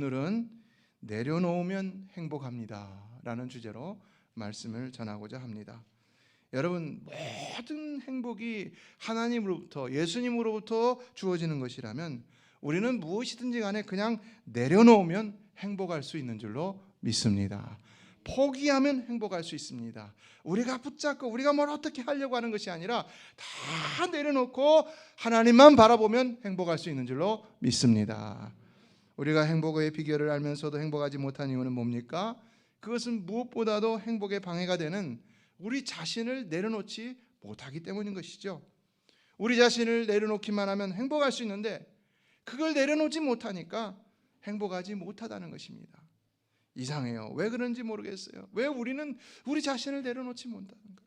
오늘은 내려놓으면 행복합니다 라는 주제로 말씀을 전하고자 합니다. 여러분, 모든 행복이 하나님으로부터, 예수님으로부터 주어지는 것이라면 우리는 무엇이든지 간에 그냥 내려놓으면 행복할 수 있는 줄로 믿습니다. 포기하면 행복할 수 있습니다. 우리가 붙잡고 우리가 뭘 어떻게 하려고 하는 것이 아니라 다 내려놓고 하나님만 바라보면 행복할 수 있는 줄로 믿습니다. 우리가 행복의 비결을 알면서도 행복하지 못한 이유는 뭡니까? 그것은 무엇보다도 행복에 방해가 되는 우리 자신을 내려놓지 못하기 때문인 것이죠. 우리 자신을 내려놓기만 하면 행복할 수 있는데 그걸 내려놓지 못하니까 행복하지 못하다는 것입니다. 이상해요. 왜 그런지 모르겠어요. 왜 우리는 우리 자신을 내려놓지 못하는가?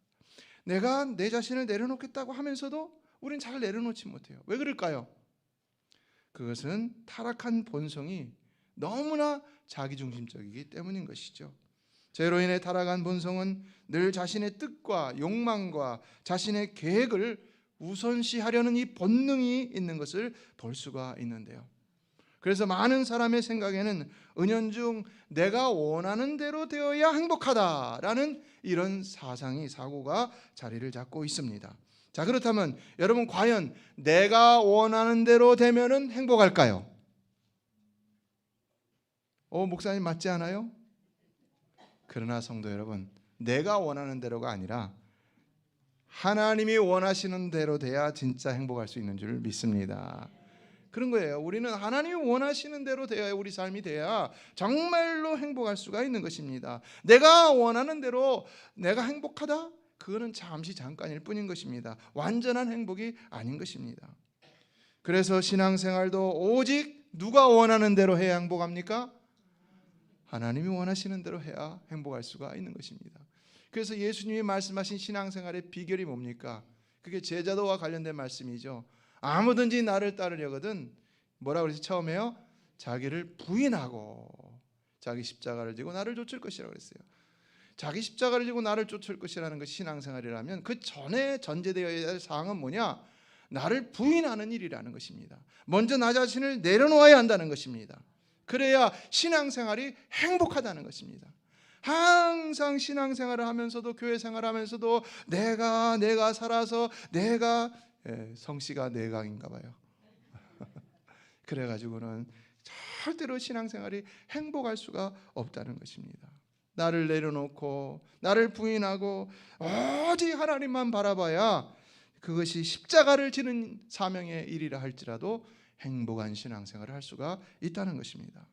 내가 내 자신을 내려놓겠다고 하면서도 우린 잘 내려놓지 못해요. 왜 그럴까요? 그것은 타락한 본성이 너무나 자기중심적이기 때문인 것이죠. 죄로 인해 타락한 본성은 늘 자신의 뜻과 욕망과 자신의 계획을 우선시하려는 이 본능이 있는 것을 볼 수가 있는데요. 그래서 많은 사람의 생각에는 은연중 내가 원하는 대로 되어야 행복하다라는 이런 사고가 자리를 잡고 있습니다. 자, 그렇다면 여러분, 과연 내가 원하는 대로 되면은 행복할까요? 목사님 맞지 않아요? 그러나 성도 여러분, 내가 원하는 대로가 아니라 하나님이 원하시는 대로 돼야 진짜 행복할 수 있는 줄 믿습니다. 그런 거예요. 우리는 하나님이 원하시는 대로 되어야 우리 삶이 돼야 정말로 행복할 수가 있는 것입니다. 내가 원하는 대로 내가 행복하다? 그거는 잠깐일 뿐인 것입니다. 완전한 행복이 아닌 것입니다. 그래서 신앙생활도 오직 누가 원하는 대로 해야 행복합니까? 하나님이 원하시는 대로 해야 행복할 수가 있는 것입니다. 그래서 예수님이 말씀하신 신앙생활의 비결이 뭡니까? 그게 제자도와 관련된 말씀이죠. 아무든지 나를 따르려거든 뭐라고 그랬지? 처음에요. 자기를 부인하고 자기 십자가를 지고 나를 쫓을 것이라고 그랬어요. 자기 십자가를 지고 나를 쫓을 것이라는 것이 신앙생활이라면 그 전에 전제되어야 할 사항은 뭐냐? 나를 부인하는 일이라는 것입니다. 먼저 나 자신을 내려놓아야 한다는 것입니다. 그래야 신앙생활이 행복하다는 것입니다. 항상 신앙생활을 하면서도 교회 생활하면서도 내가 살아서 성씨가 내강인가 봐요. 그래가지고는 절대로 신앙생활이 행복할 수가 없다는 것입니다. 나를 내려놓고 나를 부인하고 오직 하나님만 바라봐야 그것이 십자가를 지는 사명의 일이라 할지라도 행복한 신앙생활을 할 수가 있다는 것입니다.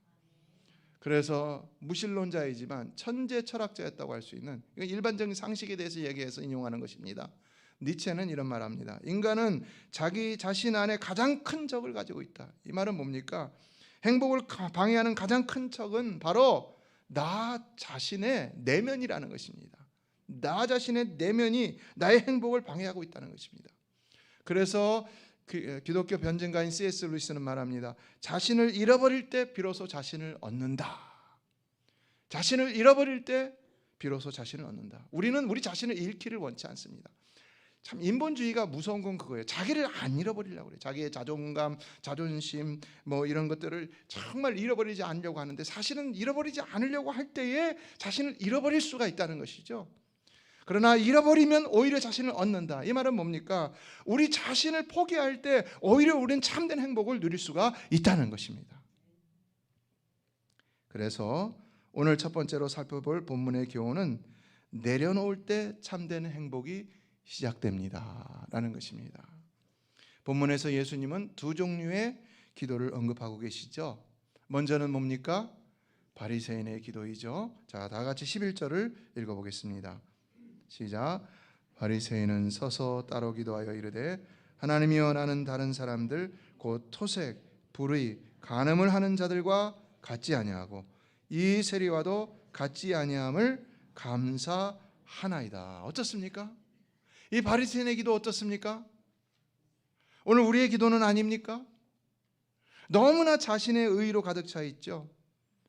그래서 무신론자이지만 천재 철학자였다고 할 수 있는 일반적인 상식에 대해서 얘기해서 인용하는 것입니다. 니체는 이런 말합니다. 인간은 자기 자신 안에 가장 큰 적을 가지고 있다. 이 말은 뭡니까? 행복을 방해하는 가장 큰 적은 바로 나 자신의 내면이라는 것입니다. 나 자신의 내면이 나의 행복을 방해하고 있다는 것입니다. 그래서 기독교 변증가인 C.S. 루이스는 말합니다. 자신을 잃어버릴 때 비로소 자신을 얻는다. 자신을 잃어버릴 때 비로소 자신을 얻는다. 우리는 우리 자신을 잃기를 원치 않습니다. 참 인본주의가 무서운 건 그거예요. 자기를 안 잃어버리려고 그래요. 자기의 자존감, 자존심 이런 것들을 정말 잃어버리지 않으려고 하는데 사실은 잃어버리지 않으려고 할 때에 자신을 잃어버릴 수가 있다는 것이죠. 그러나 잃어버리면 오히려 자신을 얻는다. 이 말은 뭡니까? 우리 자신을 포기할 때 오히려 우리는 참된 행복을 누릴 수가 있다는 것입니다. 그래서 오늘 첫 번째로 살펴볼 본문의 교훈은 내려놓을 때 참된 행복이 시작됩니다 라는 것입니다. 본문에서 예수님은 두 종류의 기도를 언급하고 계시죠. 먼저는 뭡니까? 바리새인의 기도이죠. 자, 다 같이 11절을 읽어보겠습니다. 시작. 바리새인은 서서 따로 기도하여 이르되 하나님이여 나는 다른 사람들 곧 토색, 불의, 간음을 하는 자들과 같지 아니하고 이 세리와도 같지 아니함을 감사하나이다. 어떻습니까? 이 바리새인의 기도 어떻습니까? 오늘 우리의 기도는 아닙니까? 너무나 자신의 의로 가득 차 있죠.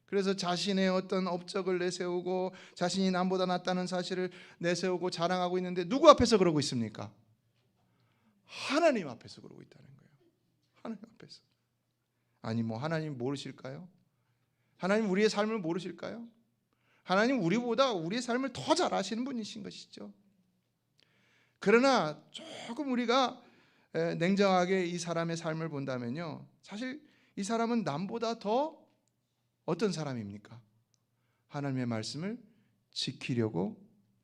그래서 자신의 어떤 업적을 내세우고 자신이 남보다 낫다는 사실을 내세우고 자랑하고 있는데 누구 앞에서 그러고 있습니까? 하나님 앞에서 그러고 있다는 거예요. 하나님 앞에서. 아니 하나님 모르실까요? 하나님 우리의 삶을 모르실까요? 하나님 우리보다 우리의 삶을 더 잘 아시는 분이신 것이죠. 그러나 조금 우리가 냉정하게 이 사람의 삶을 본다면요, 사실 이 사람은 남보다 더 어떤 사람입니까? 하나님의 말씀을 지키려고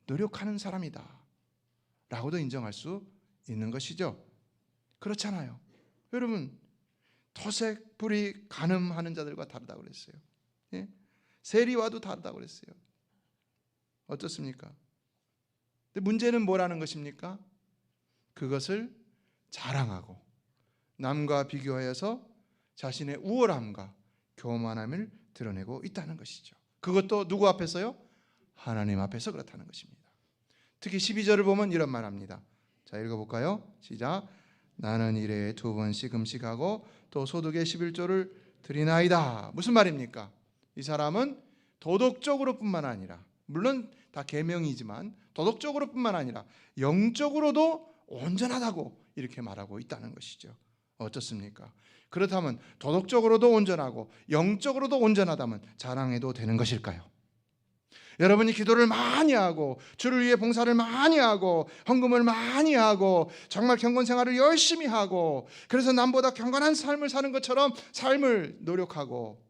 노력하는 사람이다 라고도 인정할 수 있는 것이죠. 그렇잖아요. 여러분, 토색, 불이, 간음하는 자들과 다르다고 그랬어요. 예? 세리와도 다르다고 그랬어요. 어떻습니까? 근데 문제는 뭐라는 것입니까? 그것을 자랑하고 남과 비교하여서 자신의 우월함과 교만함을 드러내고 있다는 것이죠. 그것도 누구 앞에서요? 하나님 앞에서 그렇다는 것입니다. 특히 12절을 보면 이런 말합니다. 자, 읽어볼까요? 시작. 나는 일에 2번씩 금식하고 또 소득의 11조를 드리나이다. 무슨 말입니까? 이 사람은 도덕적으로 뿐만 아니라, 물론 다 계명이지만 도덕적으로 뿐만 아니라 영적으로도 온전하다고 이렇게 말하고 있다는 것이죠. 어떻습니까? 그렇다면 도덕적으로도 온전하고 영적으로도 온전하다면 자랑해도 되는 것일까요? 여러분이 기도를 많이 하고 주를 위해 봉사를 많이 하고 헌금을 많이 하고 정말 경건 생활을 열심히 하고 그래서 남보다 경건한 삶을 사는 것처럼 삶을 노력하고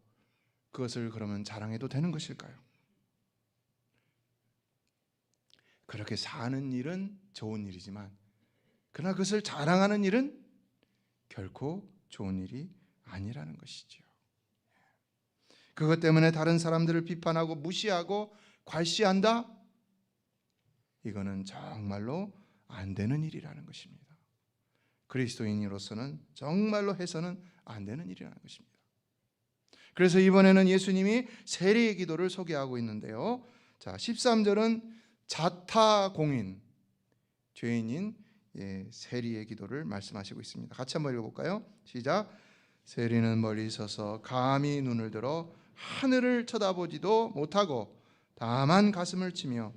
그것을 그러면 자랑해도 되는 것일까요? 그렇게 사는 일은 좋은 일이지만 그러나 그것을 자랑하는 일은 결코 좋은 일이 아니라는 것이죠. 그것 때문에 다른 사람들을 비판하고 무시하고 괄시한다? 이거는 정말로 안 되는 일이라는 것입니다. 그리스도인으로서는 정말로 해서는 안 되는 일이라는 것입니다. 그래서 이번에는 예수님이 세리의 기도를 소개하고 있는데요. 자, 13절은 자타공인, 죄인인 세리의 기도를 말씀하시고 있습니다. 같이 한번 읽어볼까요? 시작. 세리는 멀리 서서 감히 눈을 들어 하늘을 쳐다보지도 못하고 다만 가슴을 치며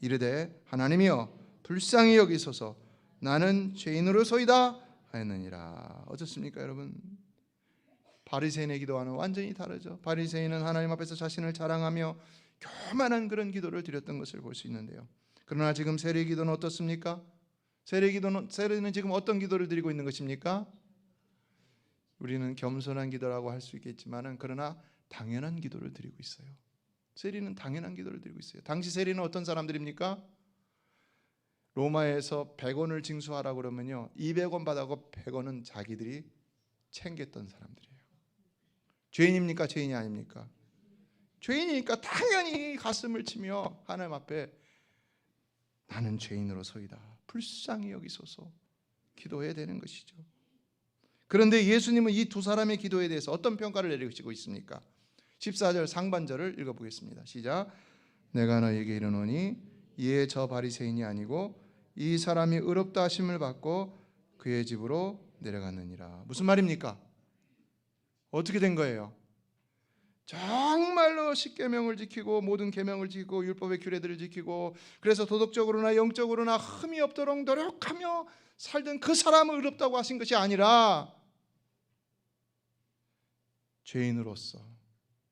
이르되 하나님이여 불쌍히 여기소서 나는 죄인으로소이다 하였느니라. 어떻습니까 여러분? 바리새인의 기도와는 완전히 다르죠. 바리새인은 하나님 앞에서 자신을 자랑하며 교만한 그런 기도를 드렸던 것을 볼 수 있는데요. 그러나 지금 세리의 기도는 어떻습니까? 세리는 지금 어떤 기도를 드리고 있는 것입니까? 우리는 겸손한 기도라고 할 수 있겠지만은 그러나 당연한 기도를 드리고 있어요. 세리는 당연한 기도를 드리고 있어요. 당시 세리는 어떤 사람들입니까? 로마에서 100원을 징수하라고 그러면요 200원 받아고 100원은 자기들이 챙겼던 사람들이에요. 죄인입니까? 죄인이 아닙니까? 죄인이니까 당연히 가슴을 치며 하나님 앞에 나는 죄인으로소이다 불쌍히 여기소서 기도해야 되는 것이죠. 그런데 예수님은 이 두 사람의 기도에 대해서 어떤 평가를 내리시고 있습니까? 14절 상반절을 읽어보겠습니다. 시작. 내가 너에게 이르노니 이에 저 바리새인이 아니고 이 사람이 의롭다 하심을 받고 그의 집으로 내려갔느니라. 무슨 말입니까? 어떻게 된 거예요? 정말로 십계명을 지키고 모든 계명을 지키고 율법의 규례들을 지키고 그래서 도덕적으로나 영적으로나 흠이 없도록 노력하며 살던 그 사람을 의롭다고 하신 것이 아니라 죄인으로서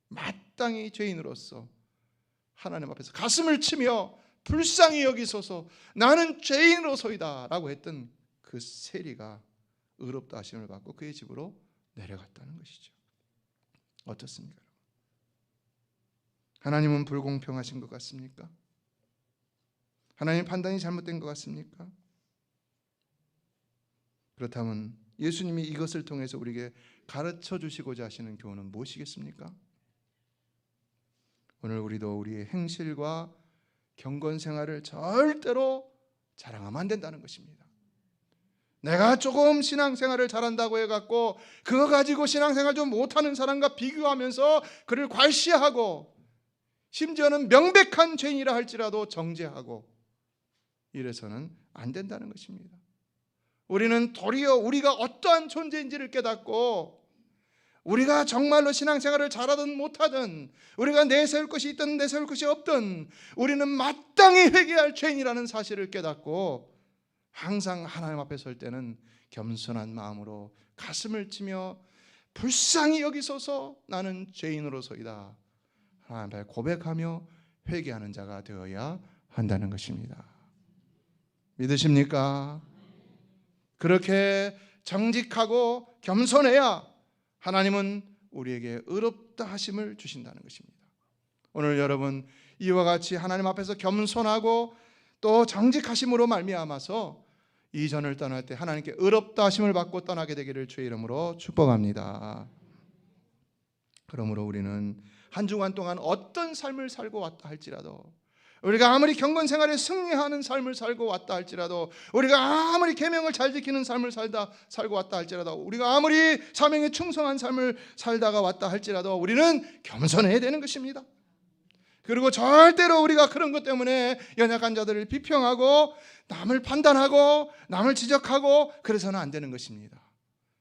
마땅히 죄인으로서 하나님 앞에서 가슴을 치며 불쌍히 여기소서 나는 죄인으로소이다 라고 했던 그 세리가 의롭다 하심을 받고 그의 집으로 내려갔다는 것이죠. 어떻습니까? 하나님은 불공평하신 것 같습니까? 하나님 판단이 잘못된 것 같습니까? 그렇다면 예수님이 이것을 통해서 우리에게 가르쳐 주시고자 하시는 교훈은 무엇이겠습니까? 오늘 우리도 우리의 행실과 경건 생활을 절대로 자랑하면 안 된다는 것입니다. 내가 조금 신앙생활을 잘한다고 해갖고 그거 가지고 신앙생활 좀 못하는 사람과 비교하면서 그를 괄시하고 심지어는 명백한 죄인이라 할지라도 정죄하고 이래서는 안 된다는 것입니다. 우리는 도리어 우리가 어떠한 존재인지를 깨닫고 우리가 정말로 신앙생활을 잘하든 못하든 우리가 내세울 것이 있든 내세울 것이 없든 우리는 마땅히 회개할 죄인이라는 사실을 깨닫고 항상 하나님 앞에 설 때는 겸손한 마음으로 가슴을 치며 불쌍히 여기소서 나는 죄인으로서이다. 하나님 앞에 고백하며 회개하는 자가 되어야 한다는 것입니다. 믿으십니까? 그렇게 정직하고 겸손해야 하나님은 우리에게 의롭다 하심을 주신다는 것입니다. 오늘 여러분 이와 같이 하나님 앞에서 겸손하고 또 정직하심으로 말미암아서 이전을 떠날 때 하나님께 의롭다 하심을 받고 떠나게 되기를 주의 이름으로 축복합니다. 그러므로 우리는 한 주간 동안 어떤 삶을 살고 왔다 할지라도, 우리가 아무리 경건 생활에 승리하는 삶을 살고 왔다 할지라도, 우리가 아무리 계명을 잘 지키는 삶을 살고 왔다 할지라도, 우리가 아무리 사명에 충성한 삶을 살다가 왔다 할지라도 우리는 겸손해야 되는 것입니다. 그리고 절대로 우리가 그런 것 때문에 연약한 자들을 비평하고 남을 판단하고 남을 지적하고 그래서는 안 되는 것입니다.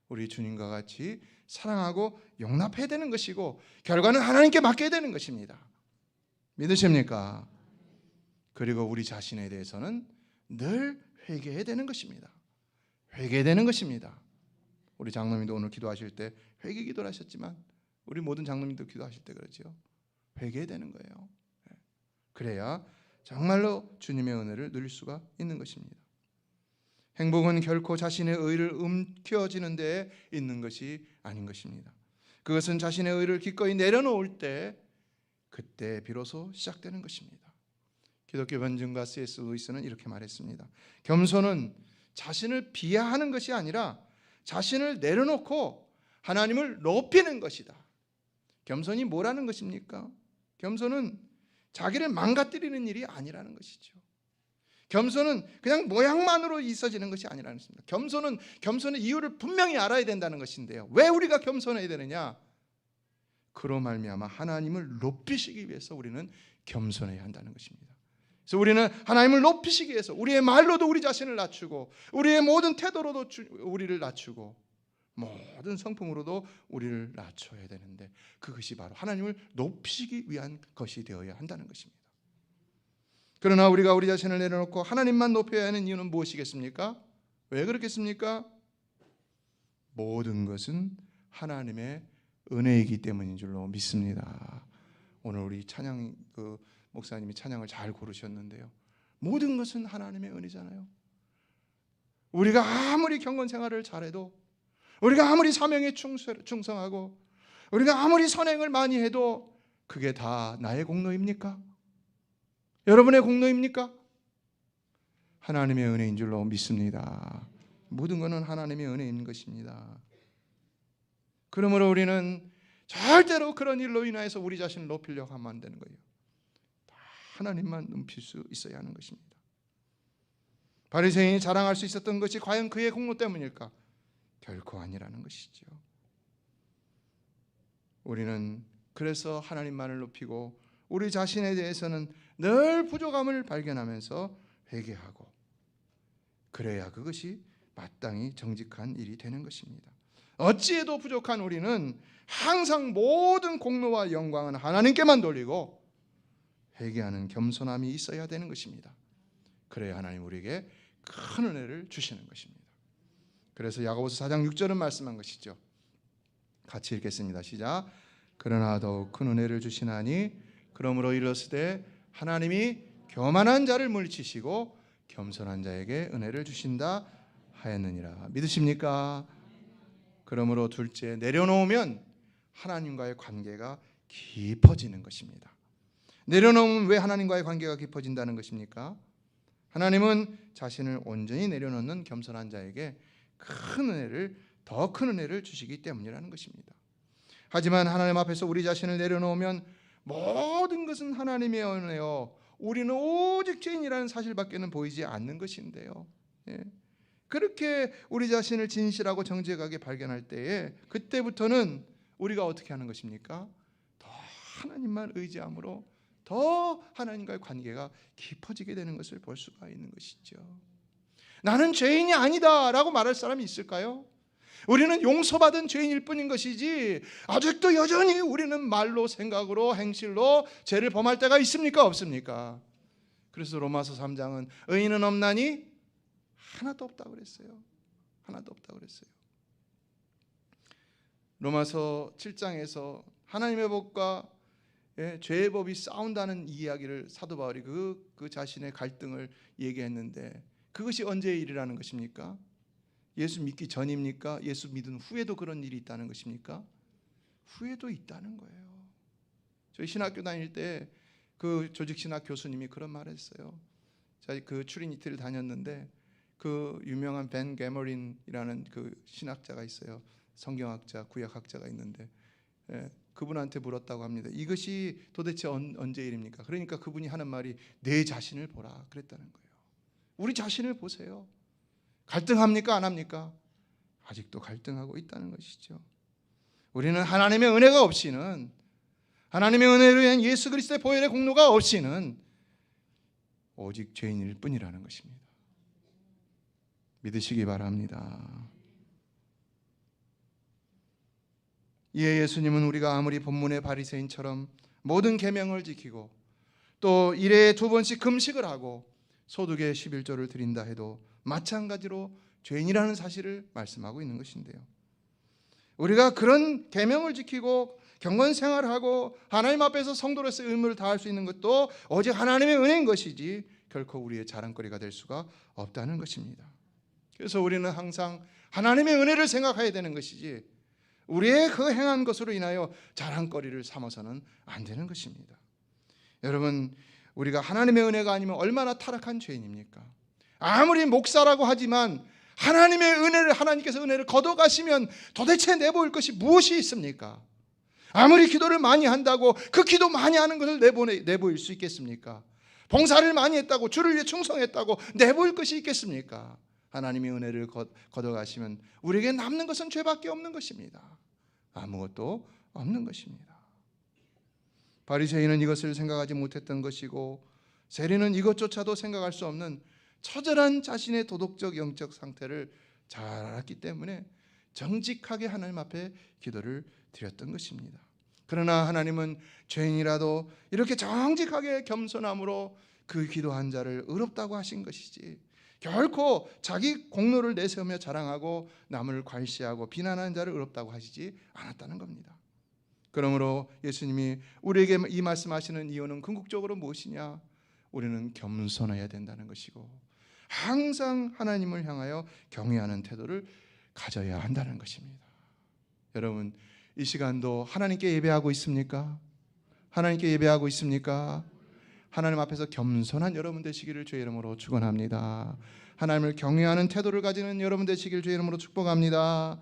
우리 주님과 같이 사랑하고 용납해야 되는 것이고 결과는 하나님께 맡겨야 되는 것입니다. 믿으십니까? 그리고 우리 자신에 대해서는 늘 회개해야 되는 것입니다. 회개해야 되는 것입니다. 우리 장로님도 오늘 기도하실 때 회개 기도를 하셨지만 우리 모든 장로님도 기도하실 때 그렇죠. 회개해야 되는 거예요. 그래야 정말로 주님의 은혜를 누릴 수가 있는 것입니다. 행복은 결코 자신의 의를 움켜쥐는 데에 있는 것이 아닌 것입니다. 그것은 자신의 의를 기꺼이 내려놓을 때 그때 비로소 시작되는 것입니다. 기독교 변증가 C.S. 루이스는 이렇게 말했습니다. 겸손은 자신을 비하하는 것이 아니라 자신을 내려놓고 하나님을 높이는 것이다. 겸손이 뭐라는 것입니까? 겸손은 자기를 망가뜨리는 일이 아니라는 것이죠. 겸손은 그냥 모양만으로 있어지는 것이 아니라는 것입니다. 겸손의 이유를 분명히 알아야 된다는 것인데요. 왜 우리가 겸손해야 되느냐? 그로 말미암아 하나님을 높이시기 위해서 우리는 겸손해야 한다는 것입니다. 그래서 우리는 하나님을 높이시기 위해서 우리의 말로도 우리 자신을 낮추고 우리의 모든 태도로도 우리를 낮추고 모든 성품으로도 우리를 낮춰야 되는데 그것이 바로 하나님을 높이시기 위한 것이 되어야 한다는 것입니다. 그러나 우리가 우리 자신을 내려놓고 하나님만 높여야 하는 이유는 무엇이겠습니까? 왜 그렇겠습니까? 모든 것은 하나님의 은혜이기 때문인 줄로 믿습니다. 오늘 우리 찬양 목사님이 찬양을 잘 고르셨는데요. 모든 것은 하나님의 은혜잖아요. 우리가 아무리 경건 생활을 잘해도, 우리가 아무리 사명에 충성하고, 우리가 아무리 선행을 많이 해도 그게 다 나의 공로입니까? 여러분의 공로입니까? 하나님의 은혜인 줄로 믿습니다. 모든 것은 하나님의 은혜인 것입니다. 그러므로 우리는 절대로 그런 일로 인하여서 우리 자신을 높이려고 하면 안 되는 거예요. 다 하나님만 높일 수 있어야 하는 것입니다. 바리새인이 자랑할 수 있었던 것이 과연 그의 공로 때문일까? 결코 아니라는 것이죠. 우리는 그래서 하나님만을 높이고 우리 자신에 대해서는 늘 부족함을 발견하면서 회개하고, 그래야 그것이 마땅히 정직한 일이 되는 것입니다. 어찌해도 부족한 우리는 항상 모든 공로와 영광은 하나님께만 돌리고 회개하는 겸손함이 있어야 되는 것입니다. 그래야 하나님 우리에게 큰 은혜를 주시는 것입니다. 그래서 야고보서 4장 6절은 말씀한 것이죠. 같이 읽겠습니다. 시작. 그러나 더욱 큰 은혜를 주시나니 그러므로 이르시되 하나님이 교만한 자를 물리치시고 겸손한 자에게 은혜를 주신다 하였느니라. 믿으십니까? 그러므로 둘째, 내려놓으면 하나님과의 관계가 깊어지는 것입니다. 내려놓으면 왜 하나님과의 관계가 깊어진다는 것입니까? 하나님은 자신을 온전히 내려놓는 겸손한 자에게 더 큰 은혜를 주시기 때문이라는 것입니다. 하지만 하나님 앞에서 우리 자신을 내려놓으면 모든 것은 하나님의 은혜요, 우리는 오직 죄인이라는 사실밖에는 보이지 않는 것인데요. 그렇게 우리 자신을 진실하고 정직하게 발견할 때에 그때부터는 우리가 어떻게 하는 것입니까? 더 하나님만 의지함으로 더 하나님과의 관계가 깊어지게 되는 것을 볼 수가 있는 것이죠. 나는 죄인이 아니다 라고 말할 사람이 있을까요? 우리는 용서받은 죄인일 뿐인 것이지 아직도 여전히 우리는 말로 생각으로 행실로 죄를 범할 때가 있습니까? 없습니까? 그래서 로마서 3장은 의인은 없나니 하나도 없다고 그랬어요. 하나도 없다고 그랬어요. 로마서 7장에서 하나님의 법과 죄의 법이 싸운다는 이야기를 사도 바울이 그 자신의 갈등을 얘기했는데, 그것이 언제의 일이라는 것입니까? 예수 믿기 전입니까? 예수 믿은 후에도 그런 일이 있다는 것입니까? 후에도 있다는 거예요. 저희 신학교 다닐 때 그 조직신학 교수님이 그런 말을 했어요. 제가 그 트리니티를 다녔는데 그 유명한 벤 게머린이라는 그 신학자가 있어요. 성경학자, 구약학자가 있는데 그분한테 물었다고 합니다. 이것이 도대체 언제 일입니까? 그러니까 그분이 하는 말이 내 자신을 보라 그랬다는 거예요. 우리 자신을 보세요. 갈등합니까? 안 합니까? 아직도 갈등하고 있다는 것이죠. 우리는 하나님의 은혜가 없이는, 하나님의 은혜로 인한 예수 그리스도의 보혈의 공로가 없이는 오직 죄인일 뿐이라는 것입니다. 믿으시기 바랍니다. 이에 예수님은 우리가 아무리 본문의 바리새인처럼 모든 계명을 지키고 또 일에 2번씩 금식을 하고 소득의 11조를 드린다 해도 마찬가지로 죄인이라는 사실을 말씀하고 있는 것인데요. 우리가 그런 계명을 지키고 경건 생활하고 하나님 앞에서 성도로서의 의무를 다할 수 있는 것도 오직 하나님의 은혜인 것이지 결코 우리의 자랑거리가 될 수가 없다는 것입니다. 그래서 우리는 항상 하나님의 은혜를 생각해야 되는 것이지 우리의 그 행한 것으로 인하여 자랑거리를 삼아서는 안 되는 것입니다. 여러분, 우리가 하나님의 은혜가 아니면 얼마나 타락한 죄인입니까? 아무리 목사라고 하지만 하나님의 은혜를, 하나님께서 은혜를 걷어가시면 도대체 내보일 것이 무엇이 있습니까? 아무리 기도를 많이 한다고 그 기도 많이 하는 것을 내보일 수 있겠습니까? 봉사를 많이 했다고, 주를 위해 충성했다고 내보일 것이 있겠습니까? 하나님의 은혜를 걷어가시면 우리에게 남는 것은 죄밖에 없는 것입니다. 아무것도 없는 것입니다. 바리새인은 이것을 생각하지 못했던 것이고 세리는 이것조차도 생각할 수 없는 처절한 자신의 도덕적 영적 상태를 잘 알았기 때문에 정직하게 하나님 앞에 기도를 드렸던 것입니다. 그러나 하나님은 죄인이라도 이렇게 정직하게 겸손함으로 그 기도한 자를 의롭다고 하신 것이지 결코 자기 공로를 내세우며 자랑하고 남을 괄시하고 비난하는 자를 의롭다고 하시지 않았다는 겁니다. 그러므로 예수님이 우리에게 이 말씀하시는 이유는 궁극적으로 무엇이냐? 우리는 겸손해야 된다는 것이고 항상 하나님을 향하여 경외하는 태도를 가져야 한다는 것입니다. 여러분, 이 시간도 하나님께 예배하고 있습니까? 하나님께 예배하고 있습니까? 하나님 앞에서 겸손한 여러분 되시기를 주의 이름으로 축원합니다. 하나님을 경외하는 태도를 가지는 여러분 되시기를 주의 이름으로 축복합니다.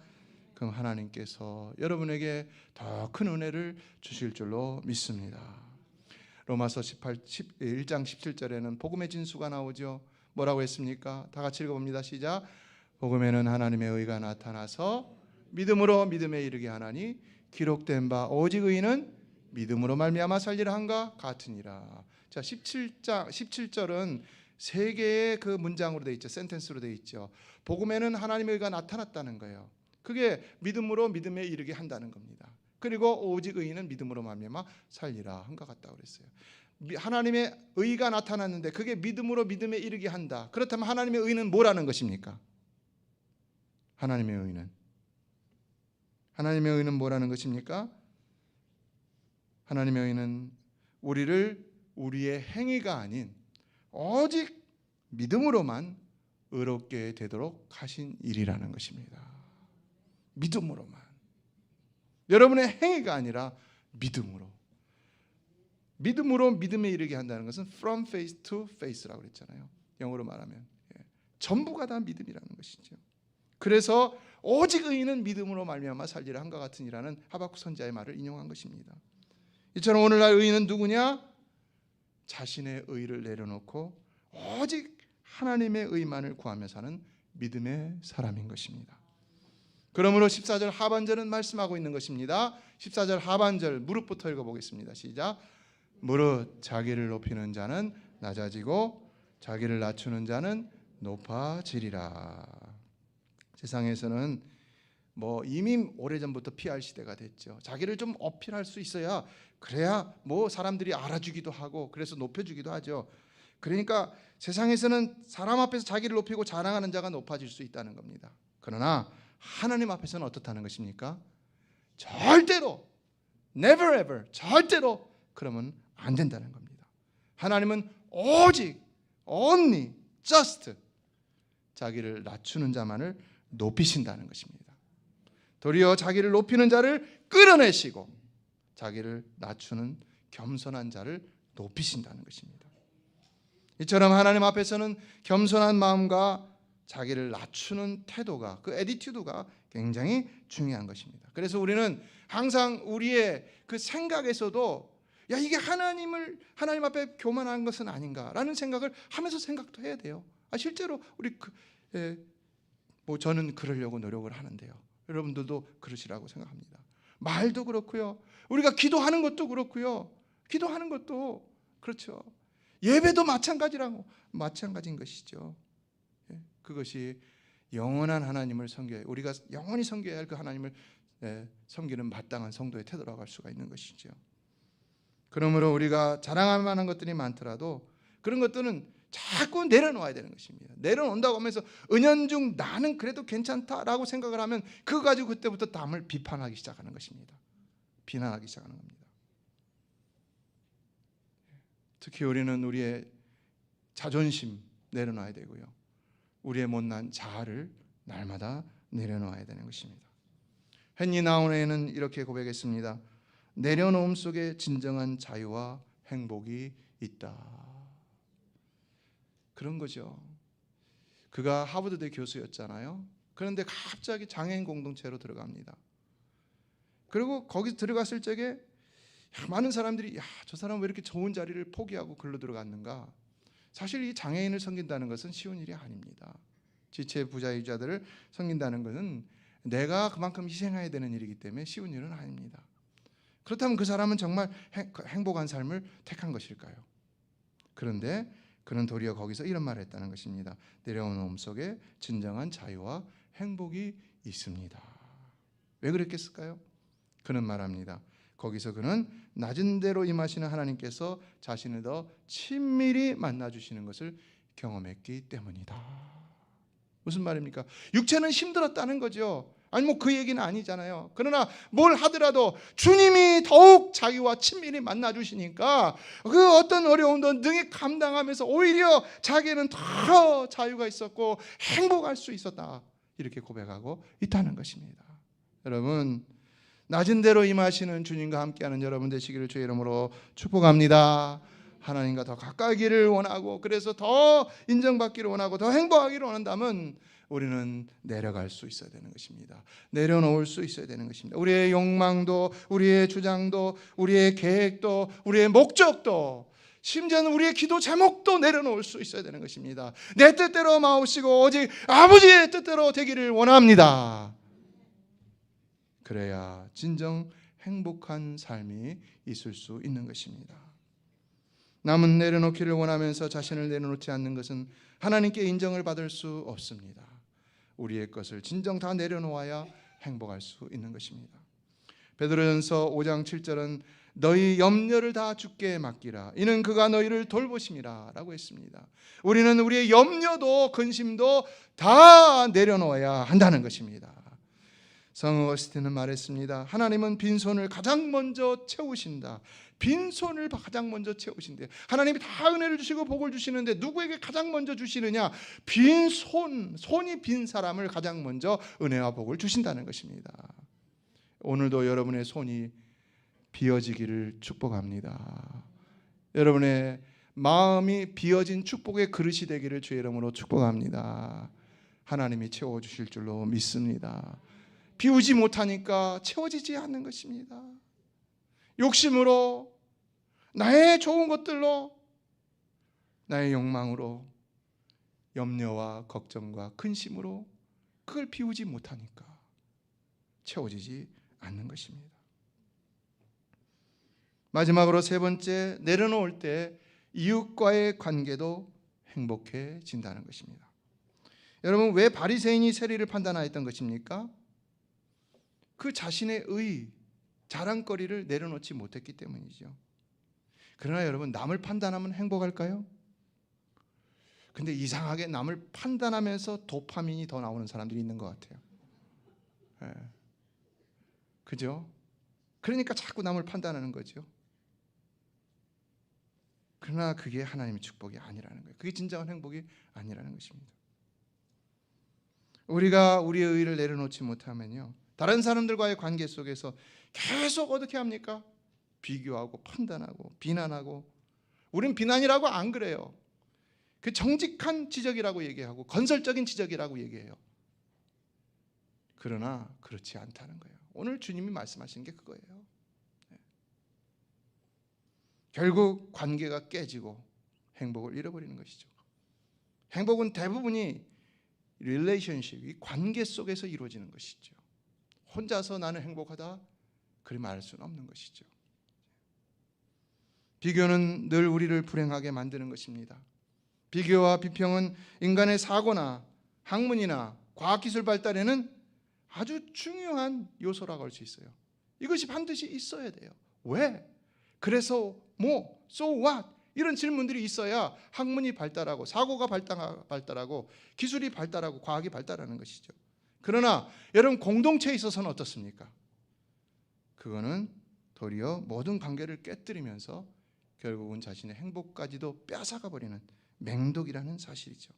그럼 하나님께서 여러분에게 더 큰 은혜를 주실 줄로 믿습니다. 로마서 1장 17절에는 복음의 진수가 나오죠. 뭐라고 했습니까? 다 같이 읽어봅니다. 시작. 복음에는 하나님의 의가 나타나서 믿음으로 믿음에 이르게 하나니 기록된 바 오직 의인은 믿음으로 말미암아 살리라 한가 같으니라. 자, 17절은 세 개의 그 문장으로 돼 있죠. 센텐스로 돼 있죠. 복음에는 하나님의 의가 나타났다는 거예요. 그게 믿음으로 믿음에 이르게 한다는 겁니다. 그리고 오직 의인은 믿음으로 말미암아 살리라 한가 같다고 그랬어요. 하나님의 의가 나타났는데 그게 믿음으로 믿음에 이르게 한다. 그렇다면 하나님의 의는 뭐라는 것입니까? 하나님의 의는 뭐라는 것입니까? 하나님의 의는 우리를 우리의 행위가 아닌 오직 믿음으로만 의롭게 되도록 하신 일이라는 것입니다. 믿음으로만. 여러분의 행위가 아니라 믿음으로 믿음에 이르게 한다는 것은 from faith to faith라고 그랬잖아요. 영어로 말하면 전부가 다 믿음이라는 것이죠. 그래서 오직 의인은 믿음으로 말미암아 살리라 한가 같으니라는 하박국 선지자의 말을 인용한 것입니다. 이처럼 오늘날 의인은 누구냐? 자신의 의를 내려놓고 오직 하나님의 의만을 구하며 사는 믿음의 사람인 것입니다. 그러므로 14절 하반절은 말씀하고 있는 것입니다. 14절 하반절 무릇부터 읽어보겠습니다. 시작. 무릇 자기를 높이는 자는 낮아지고 자기를 낮추는 자는 높아지리라. 세상에서는 이미 오래전부터 PR 시대가 됐죠. 자기를 좀 어필할 수 있어야 그래야 사람들이 알아주기도 하고 그래서 높여주기도 하죠. 그러니까 세상에서는 사람 앞에서 자기를 높이고 자랑하는 자가 높아질 수 있다는 겁니다. 그러나 하나님 앞에서는 어떻다는 것입니까? 절대로 never ever 절대로 그러면 안 된다는 겁니다. 하나님은 오직 only just 자기를 낮추는 자만을 높이신다는 것입니다. 도리어 자기를 높이는 자를 끌어내시고 자기를 낮추는 겸손한 자를 높이신다는 것입니다. 이처럼 하나님 앞에서는 겸손한 마음과 자기를 낮추는 태도가, 그 애티튜드가 굉장히 중요한 것입니다. 그래서 우리는 항상 우리의 그 생각에서도 야, 이게 하나님 앞에 교만한 것은 아닌가라는 생각을 하면서 생각도 해야 돼요. 실제로 우리 저는 그러려고 노력을 하는데요. 여러분들도 그러시라고 생각합니다. 말도 그렇고요. 우리가 기도하는 것도 그렇고요. 기도하는 것도 그렇죠. 예배도 마찬가지인 것이죠. 그것이 영원한 하나님을 섬겨야, 우리가 영원히 섬겨야 할 그 하나님을 섬기는 마땅한 성도의 태도라고 할 수가 있는 것이죠. 그러므로 우리가 자랑할 만한 것들이 많더라도 그런 것들은 자꾸 내려놓아야 되는 것입니다. 내려놓는다고 하면서 은연중 나는 그래도 괜찮다라고 생각을 하면 그거 가지고 그때부터 남을 비판하기 시작하는 것입니다. 비난하기 시작하는 겁니다. 특히 우리는 우리의 자존심 내려놔야 되고요. 우리의 못난 자아를 날마다 내려놓아야 되는 것입니다. 헨리 나운에는 이렇게 고백했습니다. 내려놓음 속에 진정한 자유와 행복이 있다. 그런 거죠. 그가 하버드대 교수였잖아요. 그런데 갑자기 장애인 공동체로 들어갑니다. 그리고 거기 들어갔을 적에 많은 사람들이 저 사람은 왜 이렇게 좋은 자리를 포기하고 글로 들어갔는가. 사실 이 장애인을 섬긴다는 것은 쉬운 일이 아닙니다. 지체 부자유자들을 섬긴다는 것은 내가 그만큼 희생해야 되는 일이기 때문에 쉬운 일은 아닙니다. 그렇다면 그 사람은 정말 행복한 삶을 택한 것일까요? 그런데 그는 도리어 거기서 이런 말을 했다는 것입니다. 내려놓음 속에 진정한 자유와 행복이 있습니다. 왜 그랬겠을까요? 그는 말합니다. 거기서 그는 낮은 데로 임하시는 하나님께서 자신을 더 친밀히 만나주시는 것을 경험했기 때문이다. 무슨 말입니까? 육체는 힘들었다는 거죠. 아니 그 얘기는 아니잖아요. 그러나 뭘 하더라도 주님이 더욱 자기와 친밀히 만나주시니까 그 어떤 어려움도 능히 감당하면서 오히려 자기는 더 자유가 있었고 행복할 수 있었다. 이렇게 고백하고 있다는 것입니다. 여러분, 낮은 데로 임하시는 주님과 함께하는 여러분 되시기를 주의 이름으로 축복합니다. 하나님과 더 가까이기를 원하고 그래서 더 인정받기를 원하고 더 행복하기를 원한다면 우리는 내려갈 수 있어야 되는 것입니다. 내려놓을 수 있어야 되는 것입니다. 우리의 욕망도 우리의 주장도 우리의 계획도 우리의 목적도 심지어는 우리의 기도 제목도 내려놓을 수 있어야 되는 것입니다. 내 뜻대로 마옵시고 오직 아버지의 뜻대로 되기를 원합니다. 그래야 진정 행복한 삶이 있을 수 있는 것입니다. 남은 내려놓기를 원하면서 자신을 내려놓지 않는 것은 하나님께 인정을 받을 수 없습니다. 우리의 것을 진정 다 내려놓아야 행복할 수 있는 것입니다. 베드로전서 5장 7절은 너희 염려를 다 주께 맡기라 이는 그가 너희를 돌보심이라 라고 했습니다. 우리는 우리의 염려도 근심도 다 내려놓아야 한다는 것입니다. 성 어거스틴은 말했습니다. 하나님은 빈손을 가장 먼저 채우신다. 빈손을 가장 먼저 채우신대요. 하나님이 다 은혜를 주시고 복을 주시는데 누구에게 가장 먼저 주시느냐? 손이 빈 사람을 가장 먼저 은혜와 복을 주신다는 것입니다. 오늘도 여러분의 손이 비어지기를 축복합니다. 여러분의 마음이 비어진 축복의 그릇이 되기를 주의 이름으로 축복합니다. 하나님이 채워주실 줄로 믿습니다. 비우지 못하니까 채워지지 않는 것입니다. 욕심으로 나의 좋은 것들로 나의 욕망으로 염려와 걱정과 근심으로 그걸 비우지 못하니까 채워지지 않는 것입니다. 마지막으로 세 번째, 내려놓을 때 이웃과의 관계도 행복해진다는 것입니다. 여러분, 왜 바리새인이 세리를 판단하였던 것입니까? 그 자신의 자랑거리를 내려놓지 못했기 때문이죠. 그러나 여러분, 남을 판단하면 행복할까요? 근데 이상하게 남을 판단하면서 도파민이 더 나오는 사람들이 있는 것 같아요. 그죠? 그러니까 자꾸 남을 판단하는 거죠. 그러나 그게 하나님의 축복이 아니라는 거예요. 그게 진정한 행복이 아니라는 것입니다. 우리가 우리의 의의를 내려놓지 못하면요, 다른 사람들과의 관계 속에서 계속 어떻게 합니까? 비교하고 판단하고 비난하고. 우린 비난이라고 안 그래요. 그 정직한 지적이라고 얘기하고 건설적인 지적이라고 얘기해요. 그러나 그렇지 않다는 거예요. 오늘 주님이 말씀하신 게 그거예요. 결국 관계가 깨지고 행복을 잃어버리는 것이죠. 행복은 대부분이 릴레이션십, 관계 속에서 이루어지는 것이죠. 혼자서 나는 행복하다 그리 말할 수는 없는 것이죠. 비교는 늘 우리를 불행하게 만드는 것입니다. 비교와 비평은 인간의 사고나 학문이나 과학기술 발달에는 아주 중요한 요소라고 할 수 있어요. 이것이 반드시 있어야 돼요. 왜? 그래서 뭐, so what? 이런 질문들이 있어야 학문이 발달하고 사고가 발달하고 기술이 발달하고 과학이 발달하는 것이죠. 그러나 여러분, 공동체에 있어서는 어떻습니까? 그거는 도리어 모든 관계를 깨뜨리면서 결국은 자신의 행복까지도 뺏어가 버리는 맹독이라는 사실이죠.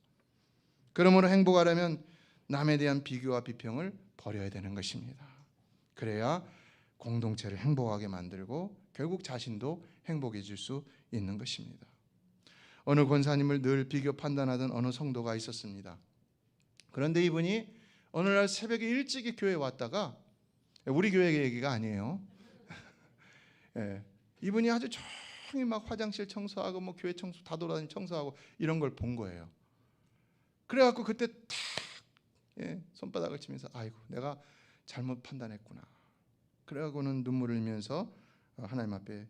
그러므로 행복하려면 남에 대한 비교와 비평을 버려야 되는 것입니다. 그래야 공동체를 행복하게 만들고 결국 자신도 행복해질 수 있는 것입니다. 어느 권사님을 늘 비교 판단하던 어느 성도가 있었습니다. 그런데 이분이 어느 날 새벽에 일찍이 교회에 왔다가, 우리 교회 얘기가 아니에요. 이분이 아주 조용히 막 화장실 청소하고 뭐 교회 청소 다 돌아다니 청소하고 이런 걸 본 거예요. 그래갖고 그때 탁 손바닥을 치면서 아이고 내가 잘못 판단했구나. 그래갖고는 눈물을 흘리면서 하나님 앞에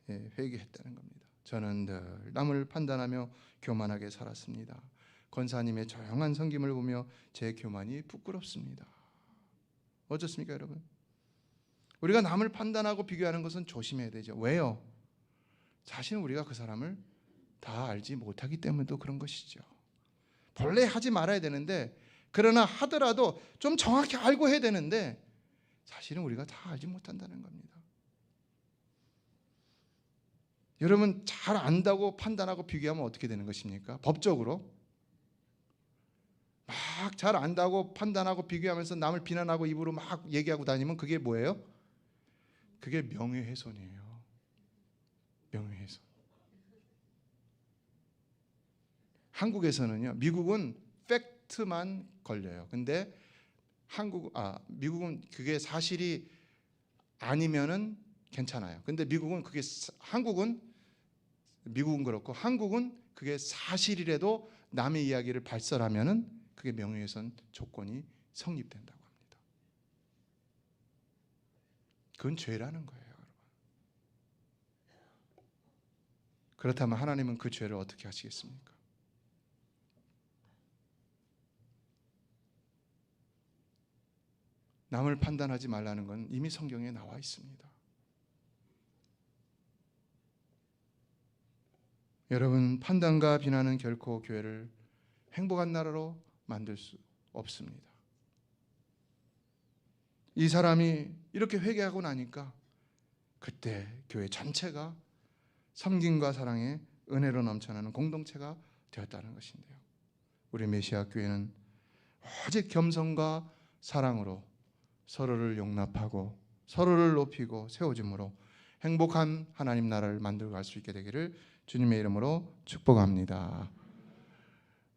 회개했다는 겁니다. 저는 늘 남을 판단하며 교만하게 살았습니다. 권사님의 조용한 섬김을 보며 제 교만이 부끄럽습니다. 어떻습니까, 여러분? 우리가 남을 판단하고 비교하는 것은 조심해야 되죠. 왜요? 사실은 우리가 그 사람을 다 알지 못하기 때문에도 그런 것이죠. 본래 하지 말아야 되는데, 그러나 하더라도 좀 정확히 알고 해야 되는데 사실은 우리가 다 알지 못한다는 겁니다. 여러분, 잘 안다고 판단하고 비교하면 어떻게 되는 것입니까? 법적으로 막 잘 안다고 판단하고 비교하면서 남을 비난하고 입으로 막 얘기하고 다니면 그게 뭐예요? 그게 명예훼손이에요. 명예훼손. 한국에서는요, 미국은 팩트만 걸려요. 근데 미국은 그게 사실이 아니면은 괜찮아요. 근데 미국은 미국은 그렇고 한국은 그게 사실이라도 남의 이야기를 발설하면은 그게 명예훼손 조건이 성립된다고 합니다. 그건 죄라는 거예요, 여러분. 그렇다면 하나님은 그 죄를 어떻게 하시겠습니까? 남을 판단하지 말라는 건 이미 성경에 나와 있습니다. 여러분, 판단과 비난은 결코 교회를 행복한 나라로 만들 수 없습니다. 이 사람이 이렇게 회개하고 나니까 그때 교회 전체가 섬김과 사랑의 은혜로 넘쳐나는 공동체가 되었다는 것인데요. 우리 메시아 교회는 오직 겸손과 사랑으로 서로를 용납하고 서로를 높이고 세워줌으로 행복한 하나님 나라를 만들어 갈 수 있게 되기를 주님의 이름으로 축복합니다.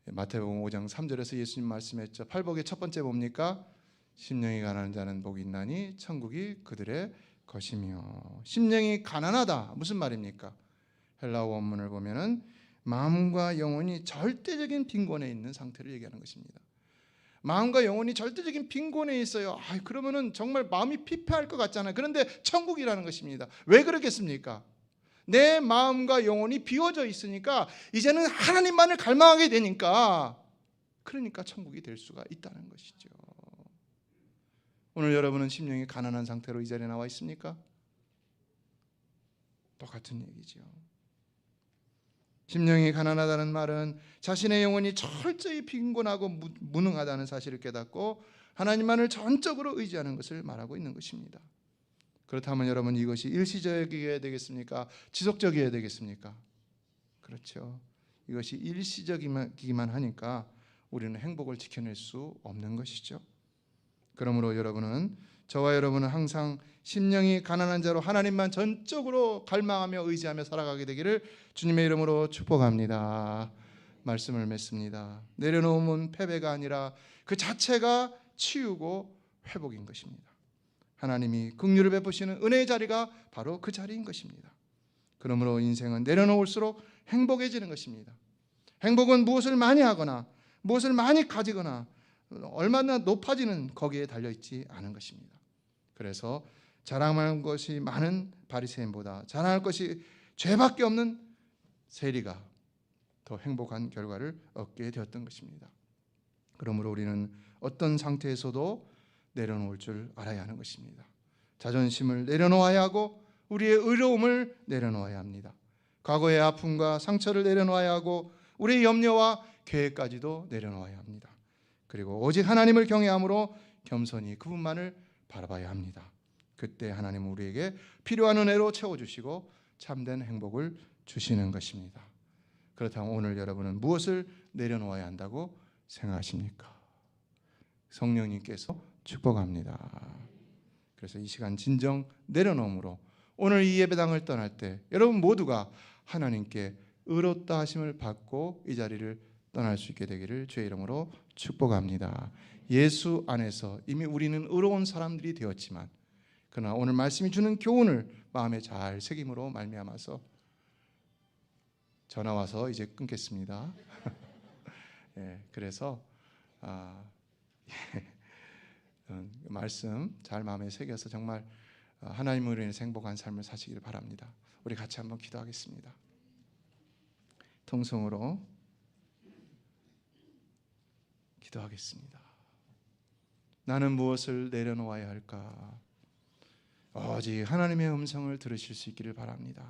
마태복음 5장 3절에서 예수님 말씀했죠. 팔복의 첫 번째 뭡니까? 심령이 가난한 자는 복이 있나니 천국이 그들의 것이며. 심령이 가난하다 무슨 말입니까? 헬라어 원문을 보면은 마음과 영혼이 절대적인 빈곤에 있는 상태를 얘기하는 것입니다. 마음과 영혼이 절대적인 빈곤에 있어요. 그러면은 정말 마음이 피폐할 것 같잖아요. 그런데 천국이라는 것입니다. 왜 그러겠습니까? 내 마음과 영혼이 비워져 있으니까 이제는 하나님만을 갈망하게 되니까, 그러니까 천국이 될 수가 있다는 것이죠. 오늘 여러분은 심령이 가난한 상태로 이 자리에 나와 있습니까? 똑같은 얘기죠. 심령이 가난하다는 말은 자신의 영혼이 철저히 빈곤하고 무능하다는 사실을 깨닫고 하나님만을 전적으로 의지하는 것을 말하고 있는 것입니다. 그렇다면 여러분, 이것이 일시적이어야 되겠습니까? 지속적이어야 되겠습니까? 그렇죠. 이것이 일시적이기만 하니까 우리는 행복을 지켜낼 수 없는 것이죠. 그러므로 저와 여러분은 항상 심령이 가난한 자로 하나님만 전적으로 갈망하며 의지하며 살아가게 되기를 주님의 이름으로 축복합니다. 말씀을 맺습니다. 내려놓음은 패배가 아니라 그 자체가 치유고 회복인 것입니다. 하나님이 긍휼을 베푸시는 은혜의 자리가 바로 그 자리인 것입니다. 그러므로 인생은 내려놓을수록 행복해지는 것입니다. 행복은 무엇을 많이 하거나 무엇을 많이 가지거나 얼마나 높아지는 거기에 달려있지 않은 것입니다. 그래서 자랑할 것이 많은 바리새인보다 자랑할 것이 죄밖에 없는 세리가 더 행복한 결과를 얻게 되었던 것입니다. 그러므로 우리는 어떤 상태에서도 내려놓을 줄 알아야 하는 것입니다. 자존심을 내려놓아야 하고 우리의 의로움을 내려놓아야 합니다. 과거의 아픔과 상처를 내려놓아야 하고 우리의 염려와 계획까지도 내려놓아야 합니다. 그리고 오직 하나님을 경외함으로 겸손히 그분만을 바라봐야 합니다. 그때 하나님은 우리에게 필요한 은혜로 채워주시고 참된 행복을 주시는 것입니다. 그렇다면 오늘 여러분은 무엇을 내려놓아야 한다고 생각하십니까? 성령님께서 축복합니다. 그래서 이 시간 진정 내려놓음으로 오늘 이 예배당을 떠날 때 여러분 모두가 하나님께 의롭다 하심을 받고 이 자리를 떠날 수 있게 되기를 주의 이름으로 축복합니다. 예수 안에서 이미 우리는 의로운 사람들이 되었지만 그러나 오늘 말씀이 주는 교훈을 마음에 잘 새김으로 말미암아서 전화 와서 이제 끊겠습니다. 그래서 말씀 잘 마음에 새겨서 정말 하나님으로 인해서 행복한 삶을 사시기를 바랍니다. 우리 같이 한번 기도하겠습니다. 통성으로 기도하겠습니다. 나는 무엇을 내려놓아야 할까? 오직 하나님의 음성을 들으실 수 있기를 바랍니다.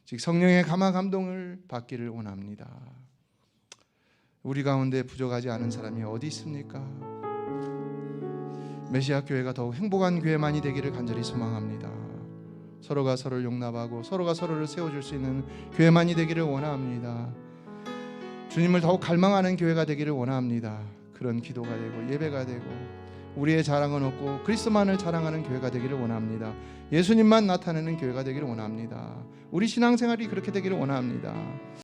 즉 성령의 감화 감동을 받기를 원합니다. 우리 가운데 부족하지 않은 사람이 어디 있습니까? 메시아 교회가 더욱 행복한 교회만이 되기를 간절히 소망합니다. 서로가 서로를 용납하고 서로가 서로를 세워줄 수 있는 교회만이 되기를 원합니다. 주님을 더욱 갈망하는 교회가 되기를 원합니다. 그런 기도가 되고 예배가 되고 우리의 자랑은 없고 그리스도만을 자랑하는 교회가 되기를 원합니다. 예수님만 나타내는 교회가 되기를 원합니다. 우리 신앙생활이 그렇게 되기를 원합니다.